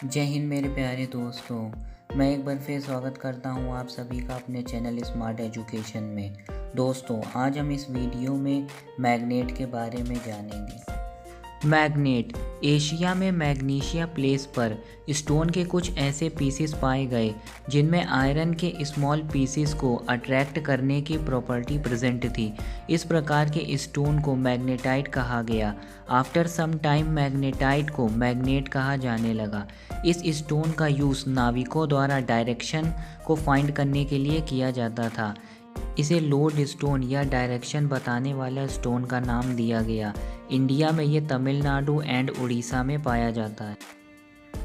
जय हिंद मेरे प्यारे दोस्तों। मैं एक बार फिर स्वागत करता हूं आप सभी का अपने चैनल स्मार्ट एजुकेशन में। दोस्तों, आज हम इस वीडियो में मैग्नेट के बारे में जानेंगे। मैग्नेट एशिया में मैग्नीशिया प्लेस पर स्टोन के कुछ ऐसे पीसेस पाए गए जिनमें आयरन के स्मॉल पीसेस को अट्रैक्ट करने की प्रॉपर्टी प्रेजेंट थी। इस प्रकार के स्टोन को मैग्नेटाइट कहा गया। आफ्टर सम टाइम मैग्नेटाइट को मैग्नेट कहा जाने लगा। इस स्टोन का यूज़ नाविकों द्वारा डायरेक्शन को फाइंड करने के लिए किया जाता था। इसे लोड स्टोन या डायरेक्शन बताने वाला स्टोन का नाम दिया गया। इंडिया में ये तमिलनाडु एंड उड़ीसा में पाया जाता है।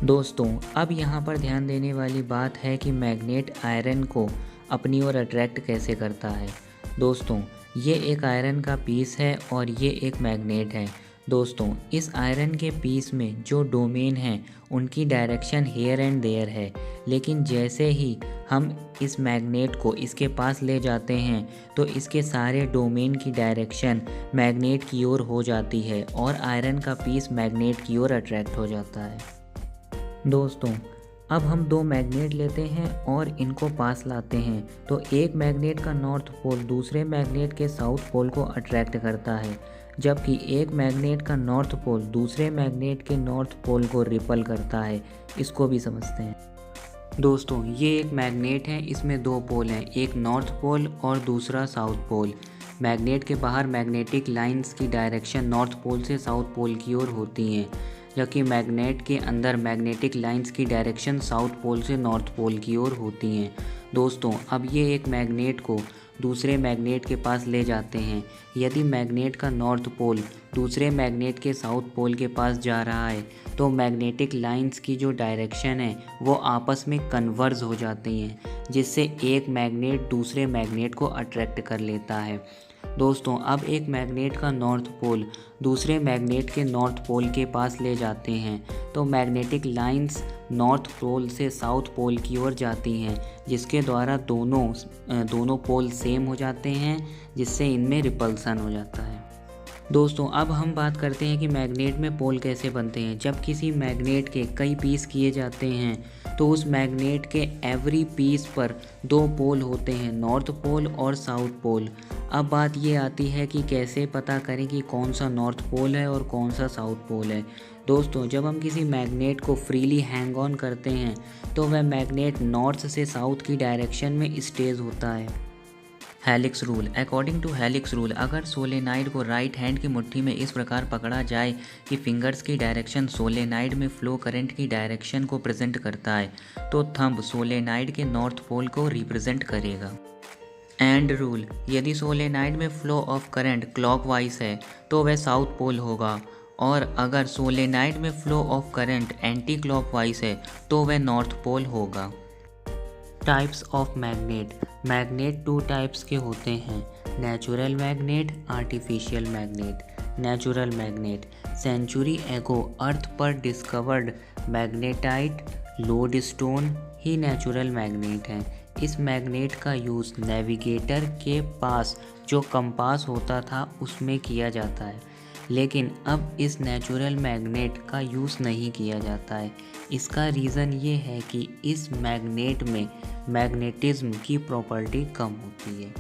दोस्तों, अब यहाँ पर ध्यान देने वाली बात है कि मैग्नेट आयरन को अपनी ओर अट्रैक्ट कैसे करता है। दोस्तों, ये एक आयरन का पीस है और ये एक मैग्नेट है। दोस्तों, इस आयरन के पीस में जो डोमेन है उनकी डायरेक्शन हेयर एंड देयर है, लेकिन जैसे ही हम इस मैग्नेट को इसके पास ले जाते हैं तो इसके सारे डोमेन की डायरेक्शन मैग्नेट की ओर हो जाती है और आयरन का पीस मैग्नेट की ओर अट्रैक्ट हो जाता है। दोस्तों, अब हम दो मैग्नेट लेते हैं और इनको पास लाते हैं तो एक मैग्नेट का नॉर्थ पोल दूसरे मैग्नेट के साउथ पोल को अट्रैक्ट करता है, जबकि एक मैग्नेट का नॉर्थ पोल दूसरे मैग्नेट के नॉर्थ पोल को रिपल करता है। इसको भी समझते हैं। दोस्तों, ये एक मैग्नेट है, इसमें दो पोल हैं, एक नॉर्थ पोल और दूसरा साउथ पोल। मैग्नेट के बाहर मैग्नेटिक लाइंस की डायरेक्शन नॉर्थ पोल से साउथ पोल की ओर होती हैं, जबकि मैग्नेट के अंदर मैग्नेटिक लाइंस की डायरेक्शन साउथ पोल से नॉर्थ पोल की ओर होती हैं। दोस्तों, अब ये एक मैग्नेट को दूसरे मैग्नेट के पास ले जाते हैं। यदि मैग्नेट का नॉर्थ पोल दूसरे मैग्नेट के साउथ पोल के पास जा रहा है तो मैग्नेटिक लाइंस की जो डायरेक्शन है वो आपस में कन्वर्ज हो जाती हैं, जिससे एक मैग्नेट दूसरे मैग्नेट को अट्रैक्ट कर लेता है। दोस्तों, अब एक मैग्नेट का नॉर्थ पोल दूसरे मैग्नेट के नॉर्थ पोल के पास ले जाते हैं तो मैग्नेटिक लाइंस नॉर्थ पोल से साउथ पोल की ओर जाती हैं, जिसके द्वारा दोनों पोल सेम हो जाते हैं, जिससे इनमें रिपल्सन हो जाता है। दोस्तों, अब हम बात करते हैं कि मैग्नेट में पोल कैसे बनते हैं। जब किसी मैग्नेट के कई पीस किए जाते हैं तो उस मैग्नेट के एवरी पीस पर दो पोल होते हैं, नॉर्थ पोल और साउथ पोल। अब बात ये आती है कि कैसे पता करें कि कौन सा नॉर्थ पोल है और कौन सा साउथ पोल है। दोस्तों, जब हम किसी मैग्नेट को फ्रीली हैंग ऑन करते हैं तो वह मैग्नेट नॉर्थ से साउथ की डायरेक्शन में स्टेज होता है। Helix rule. According to helix rule, अगर सोलेनाइड को राइट हैंड की मुट्ठी में इस प्रकार पकड़ा जाए कि फिंगर्स की डायरेक्शन सोलेनाइड में फ्लो करंट की डायरेक्शन को प्रेजेंट करता है तो थंब सोलेनाइड के नॉर्थ पोल को रिप्रेजेंट करेगा। एंड रूल, यदि सोलेनाइड में फ्लो ऑफ करंट क्लॉकवाइज है तो वह साउथ पोल होगा, और अगर सोलेनाइड में flow of current anticlockwise है तो वह नॉर्थ पोल होगा। Types of magnet. Magnet two types के होते हैं, natural magnet, artificial magnet. Natural magnet century ago earth पर डिस्कवर्ड मैग्नेटाइट लोड स्टोन ही नेचुरल मैग्नेट हैं। इस मैग्नेट का यूज़ नेविगेटर के पास जो कंपास होता था उसमें किया जाता है, लेकिन अब इस नेचुरल मैग्नेट का यूज़ नहीं किया जाता है। इसका रीज़न ये है कि इस मैग्नेट में मैग्नेटिज्म की प्रॉपर्टी कम होती है।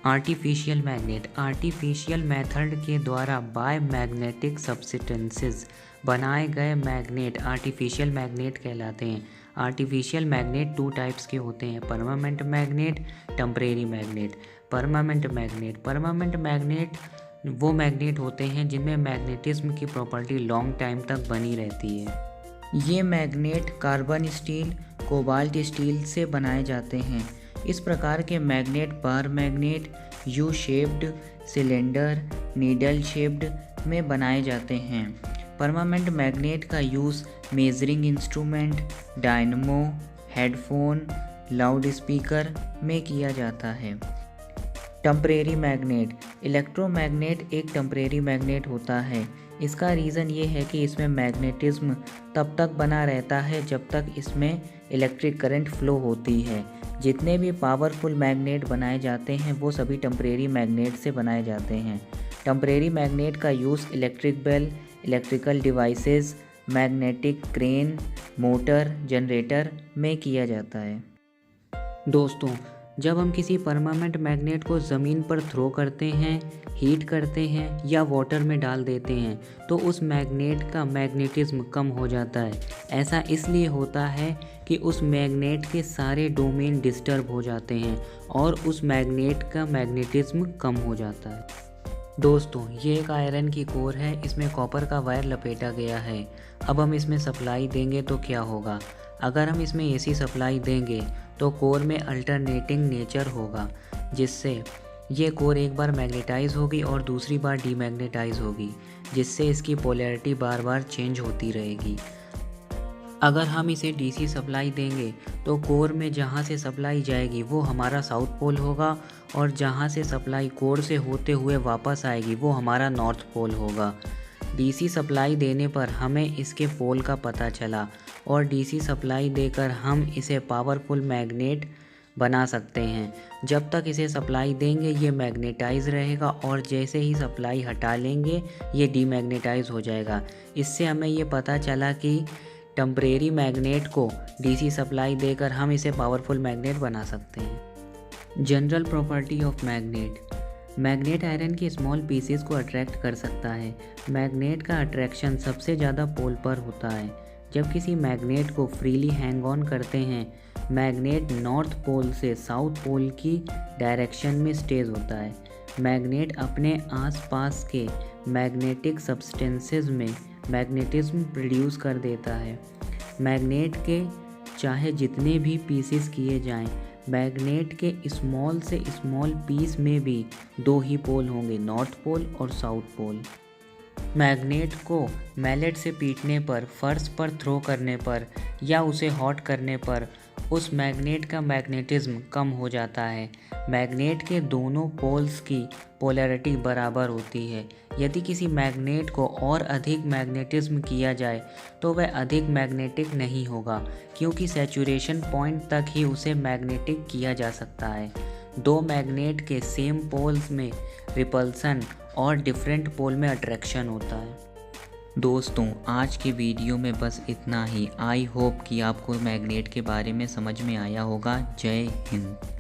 आर्टिफिशियल मैग्नेट आर्टिफिशियल मेथड के द्वारा बाय मैग्नेटिक सब्सटेंसेस बनाए गए मैग्नेट आर्टिफिशियल मैग्नेट कहलाते हैं। आर्टिफिशियल मैग्नेट टू टाइप्स के होते हैं, permanent magnet, temporary magnet. Permanent magnet वो मैग्नेट होते हैं जिनमें मैग्नेटिज्म की प्रॉपर्टी लॉन्ग टाइम तक बनी रहती है। ये magnet carbon steel, cobalt steel से बनाए जाते हैं। इस प्रकार के magnet bar magnet, U shaped, cylinder, needle shaped में बनाए जाते हैं। परमानेंट मैग्नेट का use measuring instrument, dynamo, headphone, loud speaker में किया जाता है। टेम्परेरी मैग्नेट इलेक्ट्रोमैग्नेट एक टेम्परेरी मैग्नेट होता है। इसका रीज़न ये है कि इसमें मैग्नेटिज्म तब तक बना रहता है जब तक इसमें इलेक्ट्रिक करंट फ्लो होती है। जितने भी पावरफुल मैग्नेट बनाए जाते हैं वो सभी टेम्परेरी मैग्नेट से बनाए जाते हैं। टेम्परेरी मैग्नेट का use electric bell, electrical devices, magnetic crane, motor, generator में किया जाता है। दोस्तों, जब हम किसी परमानेंट मैग्नेट को ज़मीन पर थ्रो करते हैं, हीट करते हैं या वाटर में डाल देते हैं तो उस मैग्नेट का मैग्नेटिज्म कम हो जाता है। ऐसा इसलिए होता है कि उस मैग्नेट के सारे डोमेन डिस्टर्ब हो जाते हैं और उस मैग्नेट का मैग्नेटिज्म कम हो जाता है। दोस्तों, ये एक आयरन की कोर है, इसमें कॉपर का वायर लपेटा गया है। अब हम इसमें सप्लाई देंगे तो क्या होगा? अगर हम इसमें एसी सप्लाई देंगे तो कोर में अल्टरनेटिंग नेचर होगा, जिससे ये कोर एक बार मैग्नेटाइज होगी और दूसरी बार डीमैग्नेटाइज होगी, जिससे इसकी पोलैरिटी बार बार चेंज होती रहेगी। अगर हम इसे डीसी सप्लाई देंगे तो कोर में जहाँ से सप्लाई जाएगी वो हमारा साउथ पोल होगा और जहाँ से सप्लाई कोर से होते हुए वापस आएगी वो हमारा नॉर्थ पोल होगा। डीसी सप्लाई देने पर हमें इसके पोल का पता चला और डीसी सप्लाई देकर हम इसे पावरफुल मैग्नेट बना सकते हैं। जब तक इसे सप्लाई देंगे ये मैग्नेटाइज रहेगा और जैसे ही सप्लाई हटा लेंगे ये डीमैग्नेटाइज हो जाएगा। इससे हमें ये पता चला कि टेम्परेरी मैग्नेट को डीसी सप्लाई देकर हम इसे पावरफुल मैग्नेट बना सकते हैं। General property of magnet. Magnet iron के स्मॉल पीसेस को अट्रैक्ट कर सकता है। मैग्नेट का अट्रैक्शन सबसे ज़्यादा पोल पर होता है। जब किसी मैग्नेट को फ्रीली हैंग ऑन करते हैं, मैग्नेट नॉर्थ पोल से साउथ पोल की डायरेक्शन में स्टेज होता है। मैग्नेट अपने आसपास के मैग्नेटिक सब्सटेंसेस में मैग्नेटिज्म प्रोड्यूस कर देता है। मैग्नेट के चाहे जितने भी पीसेस किए जाएं, मैग्नेट के स्मॉल से स्मॉल पीस में भी दो ही पोल होंगे, नॉर्थ पोल और साउथ पोल। मैग्नेट को मैलेट से पीटने पर, फर्श पर थ्रो करने पर या उसे हॉट करने पर उस मैग्नेट का मैग्नेटिज्म कम हो जाता है। मैग्नेट के दोनों पोल्स की पोलैरिटी बराबर होती है। यदि किसी मैग्नेट को और अधिक मैग्नेटिज्म किया जाए तो वह अधिक मैग्नेटिक नहीं होगा, क्योंकि सैचुरेशन पॉइंट तक ही उसे मैग्नेटिक किया जा सकता है। दो मैग्नेट के सेम पोल्स में रिपल्सन और डिफरेंट पोल में अट्रैक्शन होता है। दोस्तों, आज की वीडियो में बस इतना ही। आई होप कि आपको मैग्नेट के बारे में समझ में आया होगा। जय हिंद।